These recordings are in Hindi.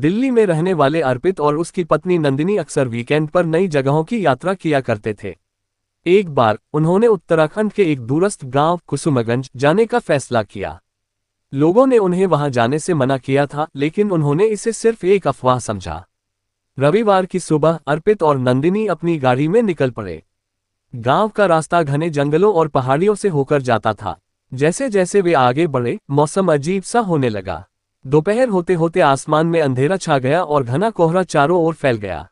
दिल्ली में रहने वाले अर्पित और उसकी पत्नी नंदिनी अक्सर वीकेंड पर नई जगहों की यात्रा किया करते थे। एक बार उन्होंने उत्तराखंड के एक दूरस्थ गांव कुसुमगंज जाने का फैसला किया। लोगों ने उन्हें वहां जाने से मना किया था, लेकिन उन्होंने इसे सिर्फ एक अफवाह समझा। रविवार की सुबह अर्पित और नंदिनी अपनी गाड़ी में निकल पड़े। गांव का रास्ता घने जंगलों और पहाड़ियों से होकर जाता था। जैसे जैसे वे आगे बढ़े, मौसम अजीब सा होने लगा। दोपहर होते होते आसमान में अंधेरा छा गया और घना कोहरा चारों ओर फैल गया।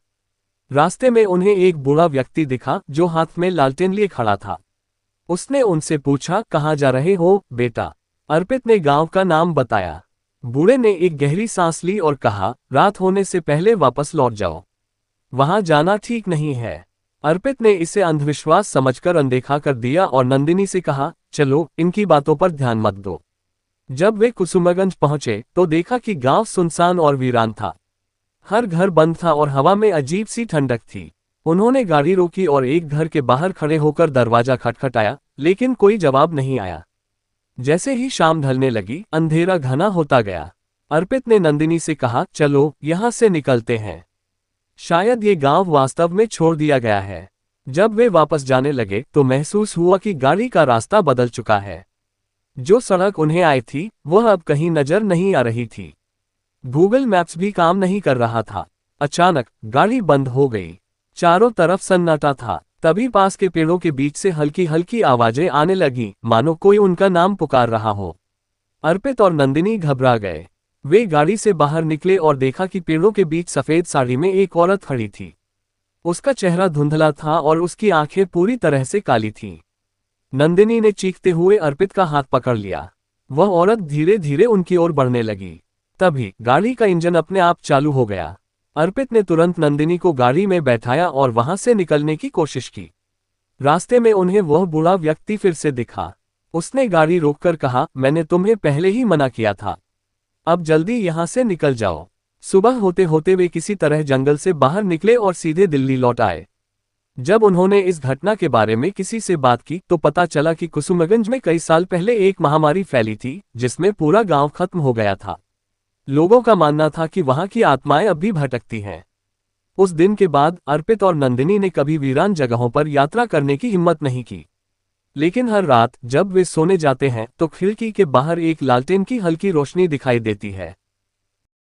रास्ते में उन्हें एक बूढ़ा व्यक्ति दिखा जो हाथ में लालटेन लिए खड़ा था। उसने उनसे पूछा, कहाँ जा रहे हो बेटा? अर्पित ने गांव का नाम बताया। बूढ़े ने एक गहरी सांस ली और कहा, रात होने से पहले वापस लौट जाओ, वहां जाना ठीक नहीं है। अर्पित ने इसे अंधविश्वास समझकर अनदेखा कर दिया और नंदिनी से कहा, चलो इनकी बातों पर ध्यान मत दो। जब वे कुसुमगंज पहुंचे तो देखा कि गांव सुनसान और वीरान था। हर घर बंद था और हवा में अजीब सी ठंडक थी। उन्होंने गाड़ी रोकी और एक घर के बाहर खड़े होकर दरवाजा खटखटाया, लेकिन कोई जवाब नहीं आया। जैसे ही शाम ढलने लगी, अंधेरा घना होता गया। अर्पित ने नंदिनी से कहा, चलो यहां से निकलते हैं, शायद ये गांव वास्तव में छोड़ दिया गया है। जब वे वापस जाने लगे तो महसूस हुआ कि गाड़ी का रास्ता बदल चुका है। जो सड़क उन्हें आई थी वह अब कहीं नजर नहीं आ रही थी। गूगल मैप्स भी काम नहीं कर रहा था। अचानक गाड़ी बंद हो गई। चारों तरफ सन्नाटा था। तभी पास के पेड़ों के बीच से हल्की हल्की आवाजें आने लगीं, मानो कोई उनका नाम पुकार रहा हो। अर्पित और नंदिनी घबरा गए। वे गाड़ी से बाहर निकले और देखा कि पेड़ों के बीच सफेद साड़ी में एक औरत खड़ी थी। उसका चेहरा धुंधला था और उसकी आंखें पूरी तरह से काली थीं। नंदिनी ने चीखते हुए अर्पित का हाथ पकड़ लिया। वह औरत धीरे धीरे उनकी ओर बढ़ने लगी। तभी गाड़ी का इंजन अपने आप चालू हो गया। अर्पित ने तुरंत नंदिनी को गाड़ी में बैठाया और वहां से निकलने की कोशिश की। रास्ते में उन्हें वह बूढ़ा व्यक्ति फिर से दिखा। उसने गाड़ी रोककर कहा, मैंने तुम्हें पहले ही मना किया था, अब जल्दी यहां से निकल जाओ। सुबह होते होते वे किसी तरह जंगल से बाहर निकले और सीधे दिल्ली लौट आए। जब उन्होंने इस घटना के बारे में किसी से बात की तो पता चला कि कुसुमगंज में कई साल पहले एक महामारी फैली थी, जिसमें पूरा गांव खत्म हो गया था। लोगों का मानना था कि वहां की आत्माएं अब भी भटकती हैं। उस दिन के बाद अर्पित और नंदिनी ने कभी वीरान जगहों पर यात्रा करने की हिम्मत नहीं की। लेकिन हर रात जब वे सोने जाते हैं तो खिड़की के बाहर एक लालटेन की हल्की रोशनी दिखाई देती है।